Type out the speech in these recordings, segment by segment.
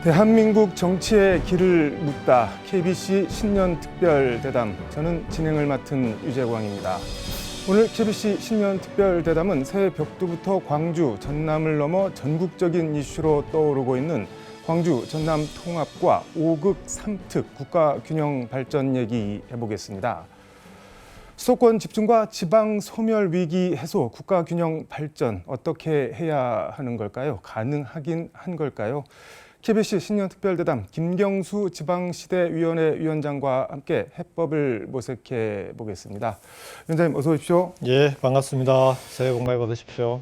대한민국 정치의 길을 묻다 KBC 신년 특별 대담. 저는 진행을 맡은 유재광입니다. 오늘 KBC 신년 특별 대담은 새해 벽두부터 광주, 전남을 넘어 전국적인 이슈로 떠오르고 있는 광주, 전남 통합과 5극 3특 국가 균형 발전 얘기 해보겠습니다. 수도권 집중과 지방 소멸 위기 해소, 국가 균형 발전 어떻게 해야 하는 걸까요? 가능하긴 한 걸까요? KBC 신년 특별대담 김경수 지방시대위원회 위원장과 함께 해법을 모색해 보겠습니다. 위원장님 어서 오십시오. 예, 반갑습니다. 새해 복 많이 받으십시오.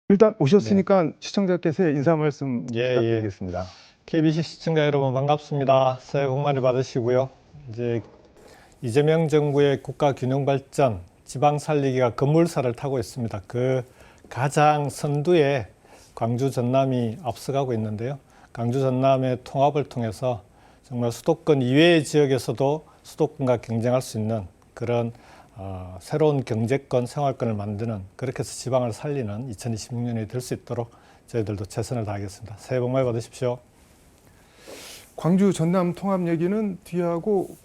일단 오셨으니까 시청자께서 인사 말씀 예, 부탁드리겠습니다. KBC 시청자 여러분 반갑습니다. 새해 복 많이 받으시고요. 이제 이재명 정부의 국가 균형 발전, 지방 살리기가 급물살을 타고 있습니다. 그 가장 선두에 광주, 전남이 앞서가고 있는데요. 광주, 전남의 통합을 통해서 정말 수도권 이외의 지역에서도 수도권과 경쟁할 수 있는 그런 새로운 경제권, 생활권을 만드는, 그렇게 해서 지방을 살리는 2026년이 될 수 있도록 저희들도 최선을 다하겠습니다. 새해 복 많이 받으십시오. 광주, 전남 통합 얘기는 뒤하고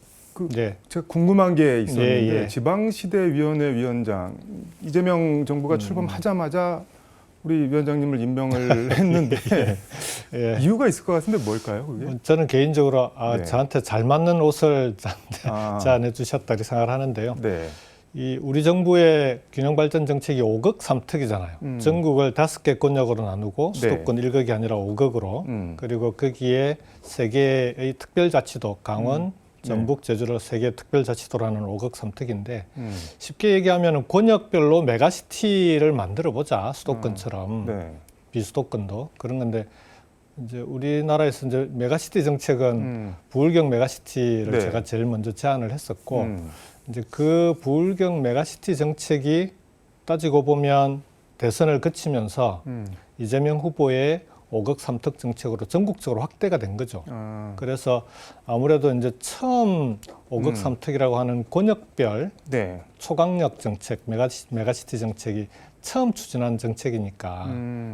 네. 제가 궁금한 게 있었는데 예. 지방시대위원회 위원장 이재명 정부가 출범하자마자 우리 위원장님을 임명을 했는데 예. 이유가 있을 것 같은데 뭘까요? 그게? 저는 개인적으로 네. 저한테 잘 맞는 옷을 아. 제안해 주셨다 고 생각을 하는데요. 네. 이 우리 정부의 균형 발전 정책이 5극 3특이잖아요. 전국을 5개 권역으로 나누고 수도권 1극이 아니라 5극으로 그리고 거기에 3개의 특별자치도 강원, 전북, 제주로 3개 특별자치도라는 5극 3특인데 쉽게 얘기하면 권역별로 메가시티를 만들어 보자. 수도권처럼 네. 비수도권도 그런 건데 이제 우리나라에서 이제 메가시티 정책은 부울경 메가시티를 네. 제가 제일 먼저 제안을 했었고 이제 그 부울경 메가시티 정책이 따지고 보면 대선을 거치면서 이재명 후보의 5극 3특 정책으로 전국적으로 확대가 된 거죠. 그래서 아무래도 이제 처음 5극 3특이라고 하는 권역별 네. 초강력 정책, 메가시티 정책이 처음 추진한 정책이니까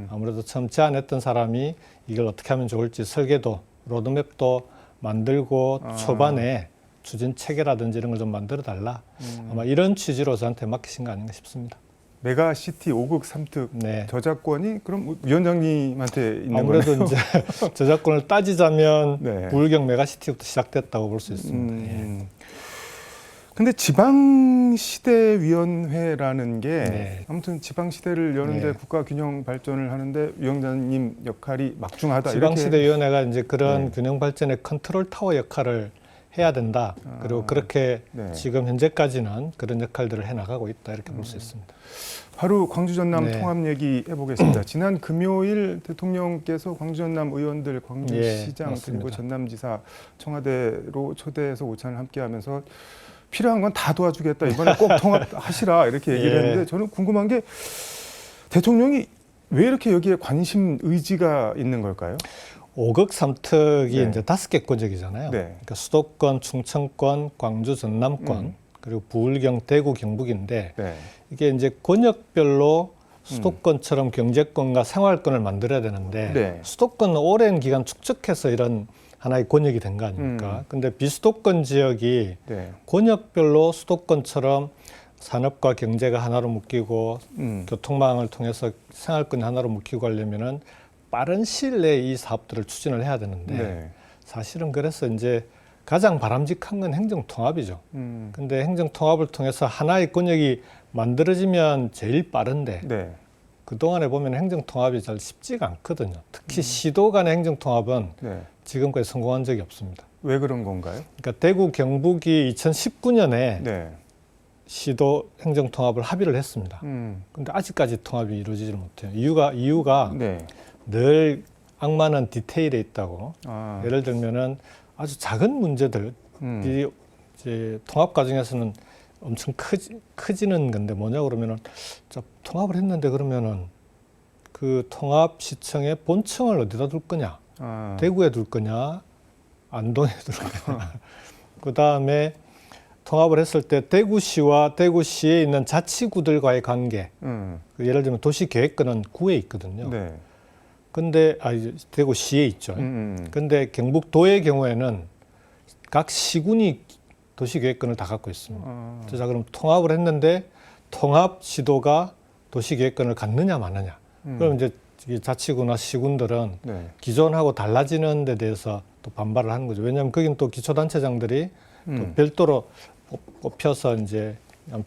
아무래도 처음 제안했던 사람이 이걸 어떻게 하면 좋을지 설계도, 로드맵도 만들고 초반에 추진 체계라든지 이런 걸 좀 만들어 달라. 아마 이런 취지로 저한테 맡기신 거 아닌가 싶습니다. 메가시티 5극 3특 네. 저작권이 그럼 위원장님한테 있는 아무래도 거네요? 이제 저작권을 따지자면 네. 부울경 메가시티부터 시작됐다고 볼 수 있습니다. 예. 근데 지방시대위원회라는 게 네. 아무튼 지방시대를 여는데 네. 국가 균형 발전을 하는데 위원장님 역할이 막중하다. 지방시대위원회가 이제 그런 네. 균형 발전의 컨트롤 타워 역할을 해야 된다. 그리고 그렇게 네. 지금 현재까지는 그런 역할들을 해나가고 있다. 이렇게 볼 수 있습니다. 바로 광주 전남 네. 통합 얘기 해보겠습니다. 지난 금요일 대통령께서 광주 전남 의원들, 광주시장 예, 그리고 전남지사 청와대로 초대해서 오찬을 함께하면서 필요한 건 다 도와주겠다. 이번에 꼭 통합하시라 이렇게 얘기를 예. 했는데 저는 궁금한 게 대통령이 왜 이렇게 여기에 관심 의지가 있는 걸까요? 5극 3특이 네. 이제 5개 권역이잖아요. 네. 그러니까 수도권, 충청권, 광주, 전남권, 그리고 부울경, 대구, 경북인데 네. 이게 이제 권역별로 수도권처럼 경제권과 생활권을 만들어야 되는데 네. 수도권은 오랜 기간 축적해서 이런 하나의 권역이 된 거 아닙니까? 근데 비수도권 지역이 네. 권역별로 수도권처럼 산업과 경제가 하나로 묶이고 교통망을 통해서 생활권이 하나로 묶이고 하려면은 빠른 시일 내에 이 사업들을 추진을 해야 되는데 네. 사실은 그래서 이제 가장 바람직한 건 행정통합이죠. 근데 행정통합을 통해서 하나의 권역이 만들어지면 제일 빠른데 네. 그동안에 보면 행정통합이 잘 쉽지가 않거든요. 특히 시도 간의 행정통합은 네. 지금까지 성공한 적이 없습니다. 왜 그런 건가요? 그러니까 대구, 경북이 2019년에 네. 시도 행정통합을 합의를 했습니다. 근데 아직까지 통합이 이루어지질 못해요. 이유가 네. 늘 악마는 디테일에 있다고. 아. 예를 들면은 아주 작은 문제들이 이제 통합 과정에서는 엄청 커지는 건데 뭐냐 그러면은 자, 통합을 했는데 그러면은 그 통합시청의 본청을 어디다 둘 거냐? 대구에 둘 거냐? 안동에 들어가요. 그 다음에 통합을 했을 때 대구시와 대구시에 있는 자치구들과의 관계, 예를 들면 도시계획권은 구에 있거든요. 네. 근데 대구시에 있죠. 근데 경북도의 경우에는 각 시군이 도시계획권을 다 갖고 있습니다. 자, 그럼 통합을 했는데 통합 시도가 도시계획권을 갖느냐 마느냐. 그럼 이제 이 자치구나 시군들은 네. 기존하고 달라지는 데 대해서 또 반발을 하는 거죠. 왜냐하면 거긴 또 기초단체장들이 또 별도로 뽑혀서 이제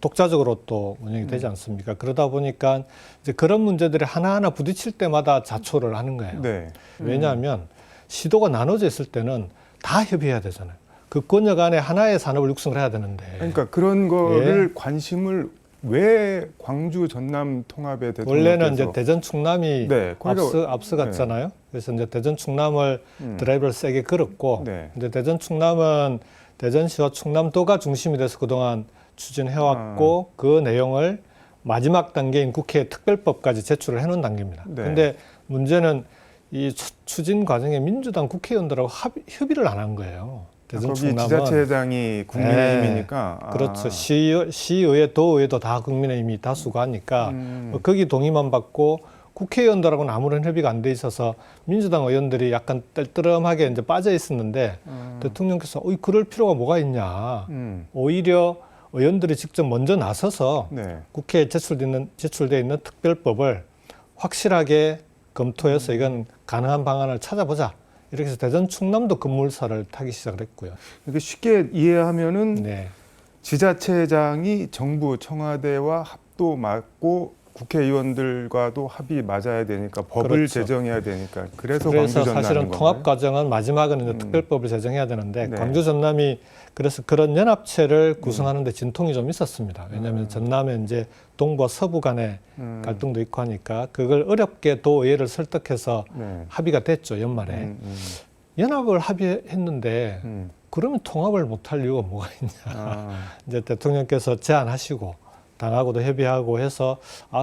독자적으로 또 운영이 되지 않습니까? 그러다 보니까 이제 그런 문제들이 하나하나 부딪힐 때마다 자초를 하는 거예요. 네. 왜냐하면 시도가 나눠져 있을 때는 다 협의해야 되잖아요. 그 권역 안에 하나의 산업을 육성을 해야 되는데. 그러니까 그런 거를 관심을 왜 광주 전남 통합에 대통령께서 원래는 이제 대전 충남이 네, 앞서갔잖아요. 그래서 이제 대전 충남을 드라이브를 세게 걸었고, 네. 이제 대전 충남은 대전시와 충남도가 중심이 돼서 그동안 추진해왔고 그 내용을 마지막 단계인 국회 특별법까지 제출을 해놓은 단계입니다. 네. 그런데 문제는 이 추진 과정에 민주당 국회의원들하고 협의를 안 한 거예요. 대전 거기 충남은 지자체장이 국민의힘이니까 그렇죠. 시의회, 도의회도 다 국민의힘이 다수가 하니까 거기 동의만 받고 국회의원들하고는 아무런 협의가 안 돼 있어서 민주당 의원들이 약간 뜰뜨름하게 이제 빠져 있었는데 대통령께서 그럴 필요가 뭐가 있냐. 오히려 의원들이 직접 먼저 나서서 네. 국회에 제출되어 있는 특별법을 확실하게 검토해서 이건 가능한 방안을 찾아보자. 이렇게 해서 대전 충남도 급물살을 타기 시작을 했고요. 이렇게 쉽게 이해하면은 네. 지자체장이 정부 청와대와 합도 맞고 국회의원들과도 합이 맞아야 되니까 법을 그렇죠. 제정해야 되니까 그래서 그래서 광주 사실은 전남인 통합 건가요? 과정은 마지막은 이제 특별법을 제정해야 되는데 네. 광주 전남이 그래서 그런 연합체를 구성하는 데 진통이 좀 있었습니다. 왜냐하면 전남에 이제 동부와 서부 간의 갈등도 있고 하니까 그걸 어렵게 도의회를 설득해서 네. 합의가 됐죠, 연말에. 연합을 합의했는데 그러면 통합을 못할 이유가 뭐가 있냐. 이제 대통령께서 제안하시고 당하고도 협의하고 해서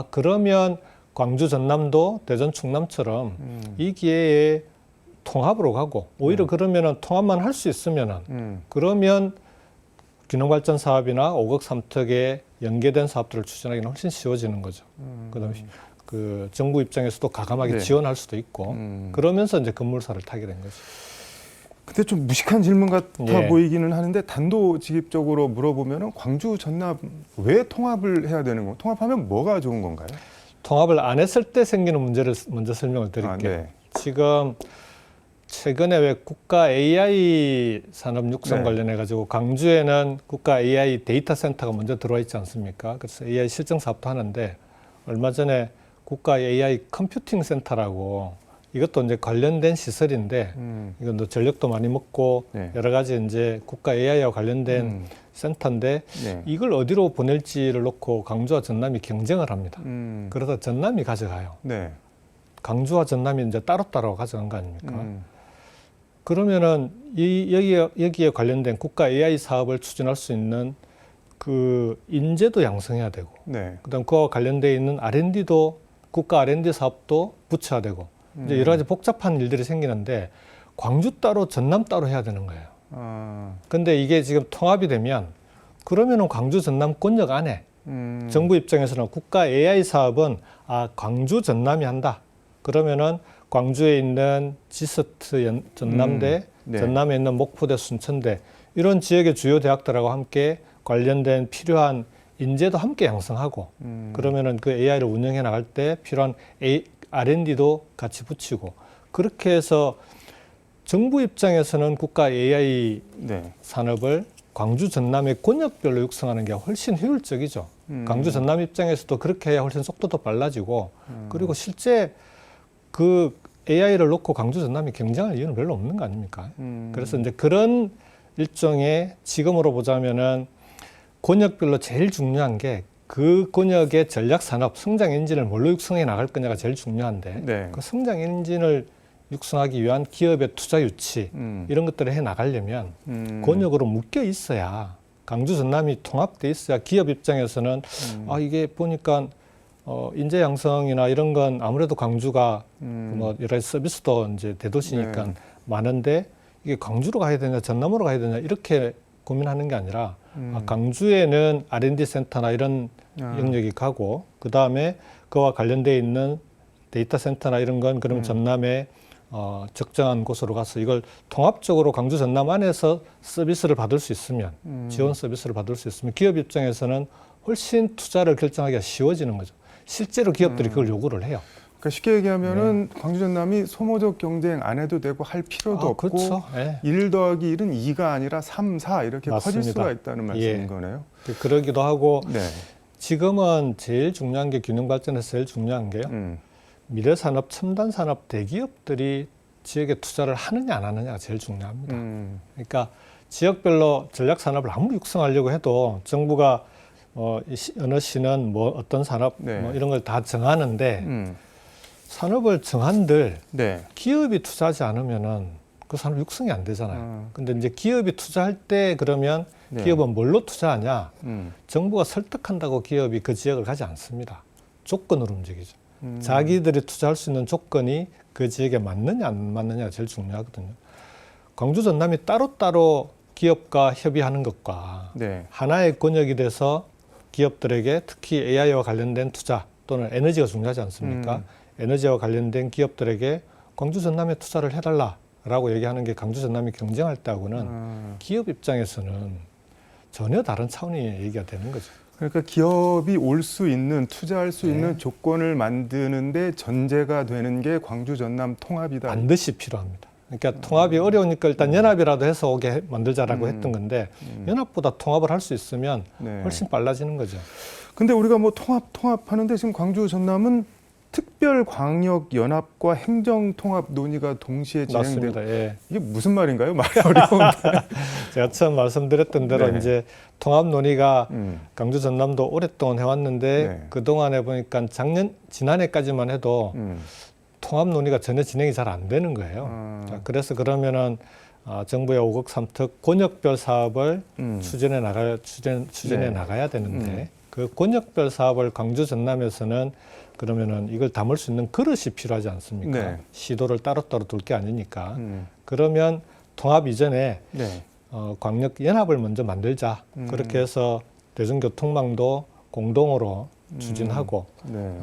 그러면 광주 전남도 대전 충남처럼 이 기회에 통합으로 가고 오히려 그러면은 통합만 할 수 있으면은 그러면 균형발전 사업이나 5억 3특에 연계된 사업들을 추진하기는 훨씬 쉬워지는 거죠. 그다음에 그 정부 입장에서도 가감하게 네. 지원할 수도 있고 그러면서 이제 급물살을 타게 된 거죠. 근데 좀 무식한 질문 같아 예. 보이기는 하는데 단도직입적으로 물어보면은 광주 전남 왜 통합을 해야 되는 거? 통합하면 뭐가 좋은 건가요? 통합을 안 했을 때 생기는 문제를 먼저 설명을 드릴게요. 네. 지금 최근에 왜 국가 AI 산업 육성 네. 관련해 가지고 광주에는 국가 AI 데이터 센터가 먼저 들어와 있지 않습니까? 그래서 AI 실증 사업도 하는데 얼마 전에 국가 AI 컴퓨팅 센터라고 이것도 이제 관련된 시설인데 이건 또 전력도 많이 먹고 네. 여러 가지 이제 국가 AI와 관련된 센터인데 네. 이걸 어디로 보낼지를 놓고 광주와 전남이 경쟁을 합니다. 그래서 전남이 가져가요. 네. 광주와 전남이 이제 따로따로 가져간 거 아닙니까? 그러면은 여기에 관련된 국가 AI 사업을 추진할 수 있는 그 인재도 양성해야 되고, 네. 그다음 그와 관련돼 있는 R&D도 국가 R&D 사업도 붙여야 되고, 이제 여러 가지 복잡한 일들이 생기는데 광주 따로 전남 따로 해야 되는 거예요. 근데 이게 지금 통합이 되면 그러면은 광주 전남 권역 안에 정부 입장에서는 국가 AI 사업은 광주 전남이 한다. 그러면은 광주에 있는 지스트 전남대, 네. 전남에 있는 목포대, 순천대 이런 지역의 주요 대학들하고 함께 관련된 필요한 인재도 함께 양성하고 그러면은 그 AI를 운영해 나갈 때 필요한 R&D도 같이 붙이고 그렇게 해서 정부 입장에서는 국가 AI 네. 산업을 광주 전남의 권역별로 육성하는 게 훨씬 효율적이죠. 광주 전남 입장에서도 그렇게 해야 훨씬 속도도 빨라지고 그리고 실제 그 AI를 놓고 광주 전남이 경쟁할 이유는 별로 없는 거 아닙니까? 그래서 이제 그런 일종의 지금으로 보자면은 권역별로 제일 중요한 게 그 권역의 전략 산업 성장 엔진을 뭘로 육성해 나갈 거냐가 제일 중요한데 네. 그 성장 엔진을 육성하기 위한 기업의 투자 유치 이런 것들을 해 나가려면 권역으로 묶여 있어야 광주 전남이 통합돼 있어야 기업 입장에서는 이게 보니까 인재 양성이나 이런 건 아무래도 광주가 뭐 여러 가지 서비스도 이제 대도시니까 네. 많은데 이게 광주로 가야 되냐 전남으로 가야 되냐 이렇게 고민하는 게 아니라 광주에는 R&D 센터나 이런 영역이 가고 그다음에 그와 관련돼 있는 데이터 센터나 이런 건 그럼 전남에 적정한 곳으로 가서 이걸 통합적으로 광주 전남 안에서 서비스를 받을 수 있으면 지원 서비스를 받을 수 있으면 기업 입장에서는 훨씬 투자를 결정하기가 쉬워지는 거죠. 실제로 기업들이 그걸 요구를 해요. 그러니까 쉽게 얘기하면은 광주 전남이 소모적 경쟁 안 해도 되고 할 필요도 없고 그렇죠. 예. 1 더하기 1은 2가 아니라 3, 4 이렇게 맞습니다. 커질 수가 있다는 말씀인 예. 거네요. 그러기도 하고 네. 지금은 제일 중요한 게 균형 발전에서 제일 중요한 게요. 미래산업, 첨단산업 대기업들이 지역에 투자를 하느냐 안 하느냐가 제일 중요합니다. 그러니까 지역별로 전략산업을 아무리 육성하려고 해도 정부가 어느 시는 뭐 어떤 산업 네. 뭐 이런 걸 다 정하는데 산업을 정한들 네. 기업이 투자하지 않으면은 그 산업 육성이 안 되잖아요. 근데 이제 기업이 투자할 때 그러면 네. 기업은 뭘로 투자하냐? 음. 정부가 설득한다고 기업이 그 지역을 가지 않습니다. 조건으로 움직이죠. 자기들이 투자할 수 있는 조건이 그 지역에 맞느냐 안 맞느냐가 제일 중요하거든요. 광주 전남이 따로따로 기업과 협의하는 것과 네. 하나의 권역이 돼서 기업들에게 특히 AI와 관련된 투자 또는 에너지가 중요하지 않습니까? 에너지와 관련된 기업들에게 광주 전남에 투자를 해달라라고 얘기하는 게 광주 전남이 경쟁할 때하고는 기업 입장에서는 전혀 다른 차원의 얘기가 되는 거죠. 그러니까 기업이 올 수 있는 투자할 수 네. 있는 조건을 만드는데 전제가 되는 게 광주 전남 통합이다. 반드시 필요합니다. 그러니까 통합이 어려우니까 일단 연합이라도 해서 오게 만들자라고 했던 건데 연합보다 통합을 할 수 있으면 네. 훨씬 빨라지는 거죠. 근데 우리가 뭐 통합하는데 지금 광주 전남은 특별 광역 연합과 행정 통합 논의가 동시에 진행되고 맞습니다. 예. 이게 무슨 말인가요? 말이 어려운데. 제가 처음 말씀드렸던 대로 네. 이제 통합 논의가 광주 전남도 오랫동안 해왔는데 네. 그 동안에 보니까 지난해까지만 해도 통합 논의가 전혀 진행이 잘 안 되는 거예요. 자, 그래서 그러면은 정부의 5억 3특 권역별 사업을 추진해 네. 나가야 되는데 그 권역별 사업을 광주 전남에서는 그러면은 이걸 담을 수 있는 그릇이 필요하지 않습니까? 네. 시도를 따로따로 둘 게 아니니까. 그러면 통합 이전에 네. 광역 연합을 먼저 만들자. 그렇게 해서 대중교통망도 공동으로 추진하고 네.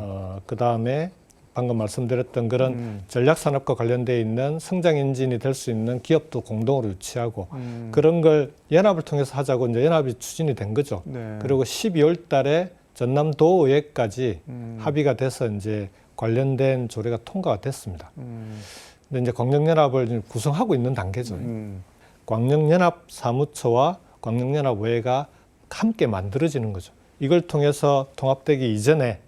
그 다음에 방금 말씀드렸던 그런 전략산업과 관련돼 있는 성장 엔진이 될 수 있는 기업도 공동으로 유치하고 그런 걸 연합을 통해서 하자고 이제 연합이 추진이 된 거죠. 네. 그리고 12월 달에 전남도의회까지 합의가 돼서 이제 관련된 조례가 통과가 됐습니다. 근데 이제 광역연합을 구성하고 있는 단계죠. 광역연합 사무처와 광역연합의회가 함께 만들어지는 거죠. 이걸 통해서 통합되기 이전에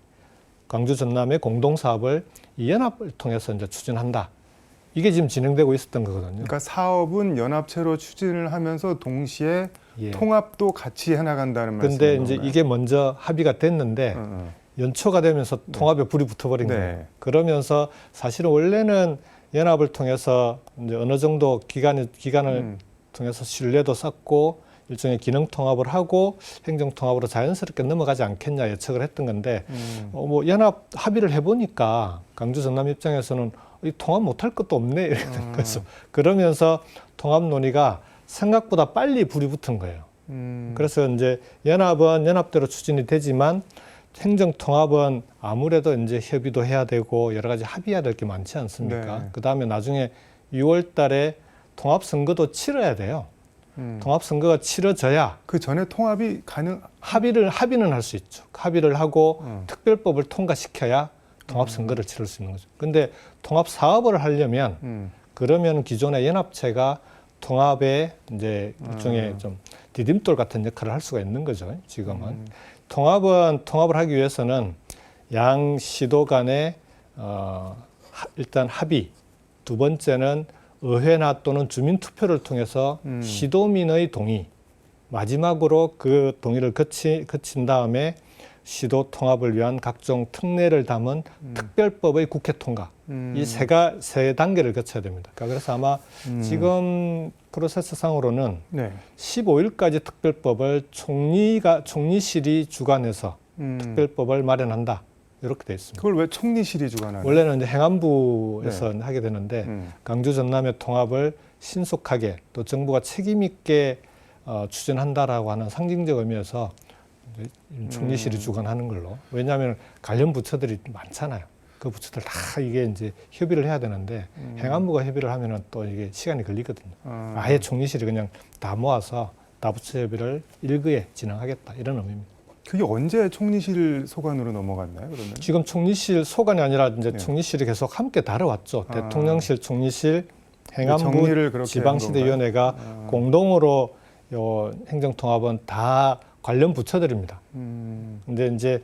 광주 전남의 공동사업을 이 연합을 통해서 이제 추진한다. 이게 지금 진행되고 있었던 거거든요. 그러니까 사업은 연합체로 추진을 하면서 동시에 예. 통합도 같이 해나간다는 말씀인 근데 건가요? 이제 이게 먼저 합의가 됐는데 연초가 되면서 통합에 불이 붙어버린 네. 거예요. 그러면서 사실은 원래는 연합을 통해서 이제 어느 정도 기간을 통해서 신뢰도 쌓고 일종의 기능 통합을 하고 행정 통합으로 자연스럽게 넘어가지 않겠냐 예측을 했던 건데 뭐 연합 합의를 해보니까 광주 전남 입장에서는 이 통합 못할 것도 없네 이렇게 된 거죠. 그러면서 통합 논의가 생각보다 빨리 불이 붙은 거예요. 그래서 이제 연합은 연합대로 추진이 되지만 행정 통합은 아무래도 이제 협의도 해야 되고 여러 가지 합의해야 될 게 많지 않습니까? 네. 그 다음에 나중에 6월 달에 통합 선거도 치러야 돼요. 통합 선거가 치러져야 그 전에 통합이 가능. 합의는 할 수 있죠. 합의를 하고 특별법을 통과시켜야 통합 선거를 치를 수 있는 거죠. 근데 통합 사업을 하려면 그러면 기존의 연합체가 통합에 이제 일종의 좀 디딤돌 같은 역할을 할 수가 있는 거죠. 지금은 통합을 하기 위해서는 양 시도 간의 일단 합의, 두 번째는 의회나 또는 주민투표를 통해서 시도민의 동의, 마지막으로 그 동의를 거친 다음에 시도 통합을 위한 각종 특례를 담은 특별법의 국회 통과. 이 세 단계를 거쳐야 됩니다. 그래서 아마 지금 프로세스상으로는 네. 15일까지 특별법을 총리실이 주관해서 특별법을 마련한다. 이렇게 돼 있습니다. 그걸 왜 총리실이 주관하나요? 원래는 이제 행안부에서 하게 되는데 광주 전남의 통합을 신속하게 또 정부가 책임 있게 추진한다라고 하는 상징적 의미에서 총리실이 주관하는 걸로. 왜냐하면 관련 부처들이 많잖아요. 그 부처들 다 이게 이제 협의를 해야 되는데 행안부가 협의를 하면은 또 이게 시간이 걸리거든요. 아예 총리실이 그냥 다 모아서 다부처 협의를 일거에 진행하겠다 이런 의미입니다. 그게 언제 총리실 소관으로 넘어갔나요? 그러면? 지금 총리실 소관이 아니라 이제 네. 총리실이 계속 함께 다뤄왔죠. 대통령실, 총리실, 행안부, 정리를 그렇게 지방시대위원회가 한 건가요? 공동으로 요 행정통합은 다 관련 부처들입니다. 근데 이제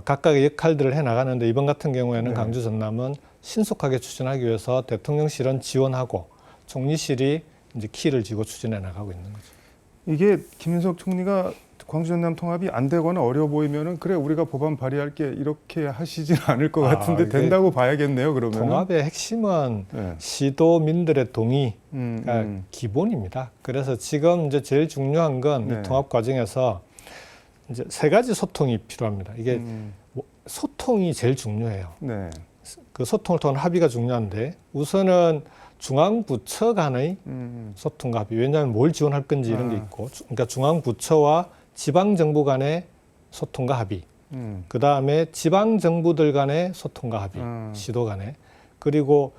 각각의 역할들을 해 나가는데 이번 같은 경우에는 네. 강주 전남은 신속하게 추진하기 위해서 대통령실은 지원하고 총리실이 이제 키를 쥐고 추진해 나가고 있는 거죠. 이게 김윤석 총리가 광주 전남 통합이 안 되거나 어려워 보이면은 그래 우리가 법안 발의할게 이렇게 하시진 않을 것 같은데 이게 된다고 봐야겠네요. 그러면 통합의 핵심은 네. 시도민들의 동의가 기본입니다. 그래서 지금 이제 제일 중요한 건 네. 이 통합 과정에서 이제 세 가지 소통이 필요합니다. 이게 소통이 제일 중요해요. 네. 그 소통을 통한 합의가 중요한데 우선은 중앙부처 간의 소통과 합의. 왜냐하면 뭘 지원할 건지 이런 게 있고, 그러니까 중앙부처와 지방정부 간의 소통과 합의. 그 다음에 지방정부들 간의 소통과 합의, 시도 간의. 그리고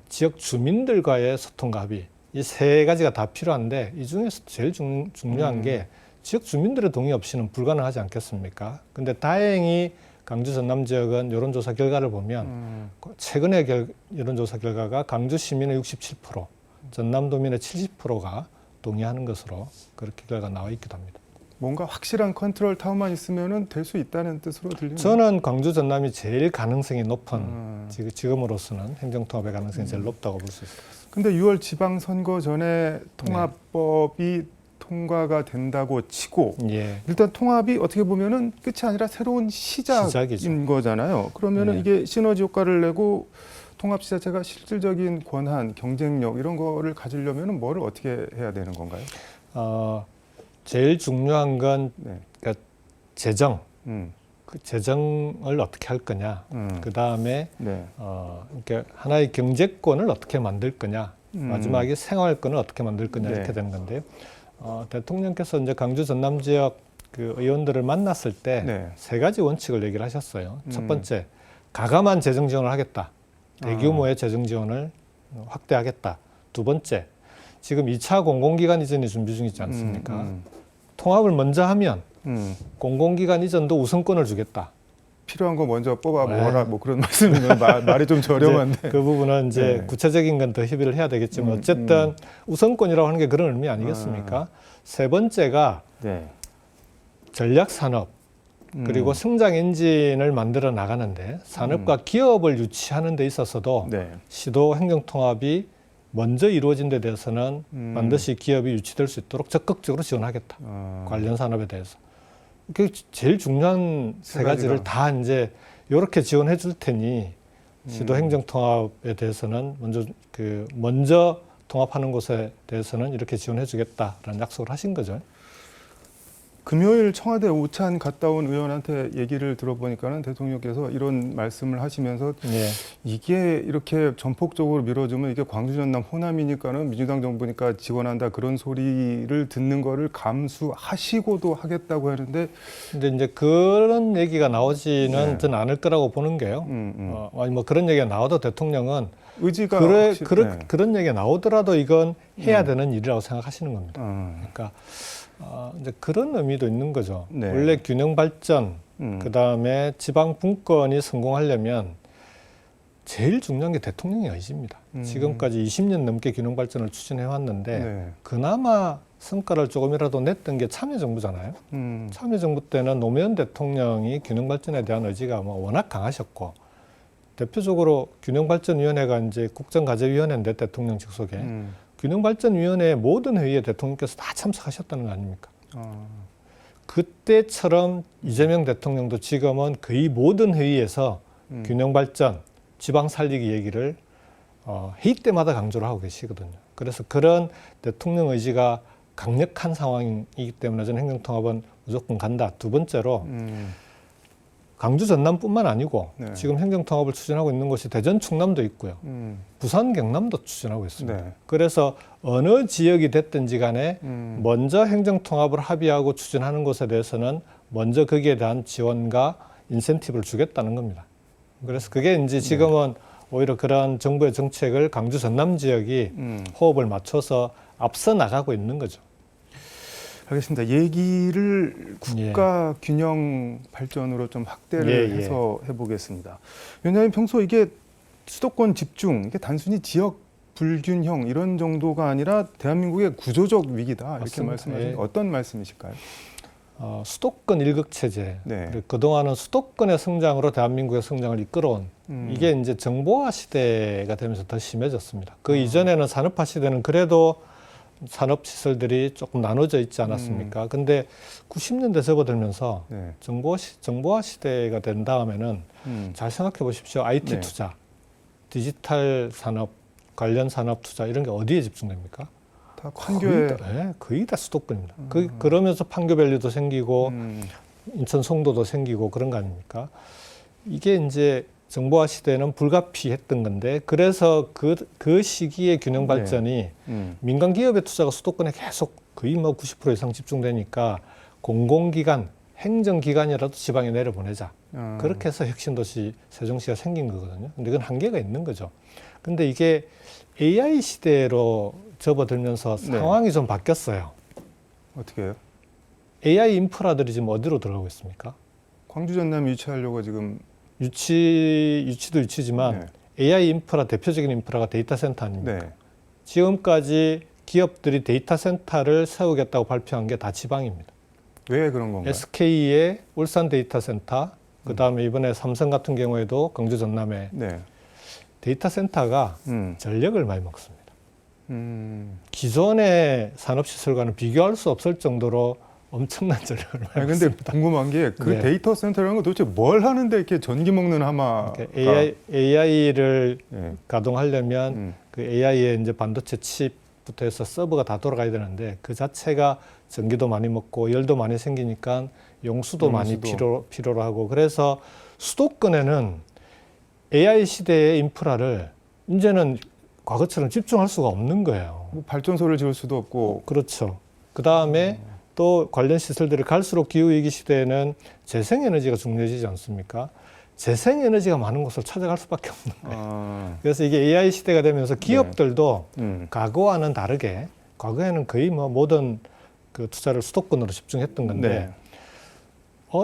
지역 주민들과의 소통과 합의. 이 세 가지가 다 필요한데 이 중에서 제일 중요한 게 지역 주민들의 동의 없이는 불가능하지 않겠습니까? 근데 다행히 강주 전남 지역은 여론조사 결과를 보면 최근의 여론조사 결과가 강주 시민의 67%, 전남도민의 70%가 동의하는 것으로 그렇게 결과가 나와 있기도 합니다. 뭔가 확실한 컨트롤 타워만 있으면은 될 수 있다는 뜻으로 들리네요. 저는 강주 전남이 제일 가능성이 높은 지금으로서는 행정통합의 가능성이 제일 높다고 볼 수 있습니다. 근데 6월 지방선거 전에 통합법이 통과가 된다고 치고 예. 일단 통합이 어떻게 보면은 끝이 아니라 새로운 시작인 시작이죠. 거잖아요. 그러면은 네. 이게 시너지 효과를 내고 통합 자체가 실질적인 권한, 경쟁력 이런 거를 가지려면은 뭐를 어떻게 해야 되는 건가요? 제일 중요한 건 네. 그러니까 재정, 음. 그 재정을 어떻게 할 거냐. 그 다음에 네. 그러니까 하나의 경제권을 어떻게 만들 거냐. 마지막에 생활권을 어떻게 만들 거냐 네. 이렇게 되는 건데요. 대통령께서 이제 강주 전남 지역 그 의원들을 만났을 때 네. 세 가지 원칙을 얘기를 하셨어요. 첫 번째, 가감한 재정 지원을 하겠다. 대규모의 재정 지원을 확대하겠다. 두 번째, 지금 2차 공공기관 이전이 준비 중이지 않습니까? 통합을 먼저 하면 공공기관 이전도 우선권을 주겠다. 필요한 거 먼저 뽑아 네. 먹어라 뭐 그런 말씀이면 말이 좀 저렴한데. 그 부분은 이제 네. 구체적인 건 더 협의를 해야 되겠지만 어쨌든 우선권이라고 하는 게 그런 의미 아니겠습니까? 세 번째가 네. 전략 산업 그리고 성장 엔진을 만들어 나가는데 산업과 기업을 유치하는 데 있어서도 네. 시도 행정통합이 먼저 이루어진 데 대해서는 반드시 기업이 유치될 수 있도록 적극적으로 지원하겠다. 관련 산업에 대해서. 그게 제일 중요한 세 가지를 다 이제 이렇게 지원해 줄 테니 시도 행정통합에 대해서는 먼저 통합하는 곳에 대해서는 이렇게 지원해 주겠다라는 약속을 하신 거죠. 금요일 청와대 오찬 갔다 온 의원한테 얘기를 들어보니까는 대통령께서 이런 말씀을 하시면서 예. 이게 이렇게 전폭적으로 밀어주면 이게 광주 전남 호남이니까는 민주당 정부니까 지원한다 그런 소리를 듣는 거를 감수하시고도 하겠다고 하는데 근데 이제 그런 얘기가 나오지는 네. 저는 않을 거라고 보는 게요. 아니 뭐 그런 얘기가 나와도 대통령은 의지가 그런 얘기가 나오더라도 이건 해야 되는 일이라고 생각하시는 겁니다. 그러니까 이제 그런 의미도 있는 거죠. 네. 원래 균형 발전, 그 다음에 지방 분권이 성공하려면 제일 중요한 게 대통령의 의지입니다. 지금까지 20년 넘게 균형 발전을 추진해 왔는데 네. 그나마 성과를 조금이라도 냈던 게 참여정부잖아요. 참여정부 때는 노무현 대통령이 균형 발전에 대한 의지가 워낙 강하셨고 대표적으로 균형발전위원회가 이제 국정과제위원회인데 대통령 직속에 균형발전위원회 모든 회의에 대통령께서 다 참석하셨다는 거 아닙니까? 그때처럼 이재명 대통령도 지금은 거의 모든 회의에서 균형발전, 지방 살리기 얘기를 회의 때마다 강조를 하고 계시거든요. 그래서 그런 대통령 의지가 강력한 상황이기 때문에 저는 행정통합은 무조건 간다. 두 번째로 강주 전남뿐만 아니고 네. 지금 행정통합을 추진하고 있는 곳이 대전 충남도 있고요. 부산 경남도 추진하고 있습니다. 네. 그래서 어느 지역이 됐든지 간에 먼저 행정통합을 합의하고 추진하는 곳에 대해서는 먼저 거기에 대한 지원과 인센티브를 주겠다는 겁니다. 그래서 그게 이제 지금은 오히려 그런 정부의 정책을 강주 전남 지역이 호흡을 맞춰서 앞서 나가고 있는 거죠. 알겠습니다. 얘기를 국가 균형 발전으로 좀 확대를 해서 해보겠습니다. 왜냐하면 평소 이게 수도권 집중, 이게 단순히 지역 불균형 이런 정도가 아니라 대한민국의 구조적 위기다 이렇게 말씀하시는 어떤 말씀이실까요? 수도권 일극 체제, 네. 그리고 그동안은 수도권의 성장으로 대한민국의 성장을 이끌어온 이게 이제 정보화 시대가 되면서 더 심해졌습니다. 그 이전에는 산업화 시대는 그래도 산업시설들이 조금 나눠져 있지 않았습니까? 근데 90년대 접어들면서 네. 정보화 시대가 된 다음에는 잘 생각해 보십시오. IT 네. 투자, 디지털 산업, 관련 산업 투자 이런 게 어디에 집중됩니까? 다 판교에 거의 다 수도권입니다. 그러면서 판교밸리도 생기고 인천 송도도 생기고 그런 거 아닙니까? 이게 이제 정보화 시대는 불가피했던 건데 그래서 그 시기의 균형 발전이 민간 기업의 투자가 수도권에 계속 거의 뭐 90% 이상 집중되니까 공공기관, 행정기관이라도 지방에 내려보내자. 그렇게 해서 혁신도시 세종시가 생긴 거거든요. 근데 그건 한계가 있는 거죠. 근데 이게 AI 시대로 접어들면서 상황이 좀 바뀌었어요. 어떻게 해요? AI 인프라들이 지금 어디로 들어가고 있습니까? 광주 전남 유치하려고 지금 유치도 유치지만 AI 인프라 대표적인 인프라가 데이터 센터 아닙니까? 네. 지금까지 기업들이 데이터 센터를 세우겠다고 발표한 게 다 지방입니다. 왜 그런 건가요? SK의 울산 데이터 센터, 그다음에 이번에 삼성 같은 경우에도 광주 전남에 네. 데이터 센터가 전력을 많이 먹습니다. 기존의 산업시설과는 비교할 수 없을 정도로 엄청난 전력을 많이 근데 먹습니다. 궁금한 게 그 네. 데이터 센터라는 건 도대체 뭘 하는데 이렇게 전기 먹는 하마가 AI를 네. 가동하려면 그 AI의 이제 반도체 칩부터 해서 서버가 다 돌아가야 되는데 그 자체가 전기도 많이 먹고 열도 많이 생기니까 용수도 많이 필요로 하고 그래서 수도권에는 AI 시대의 인프라를 이제는 과거처럼 집중할 수가 없는 거예요. 뭐 발전소를 지을 수도 없고 그렇죠. 그 다음에 또 관련 시설들이 갈수록 기후위기 시대에는 재생에너지가 중요해지지 않습니까? 재생에너지가 많은 곳을 찾아갈 수밖에 없는 거예요. 그래서 이게 AI 시대가 되면서 기업들도 과거와는 다르게 과거에는 거의 뭐 모든 그 투자를 수도권으로 집중했던 건데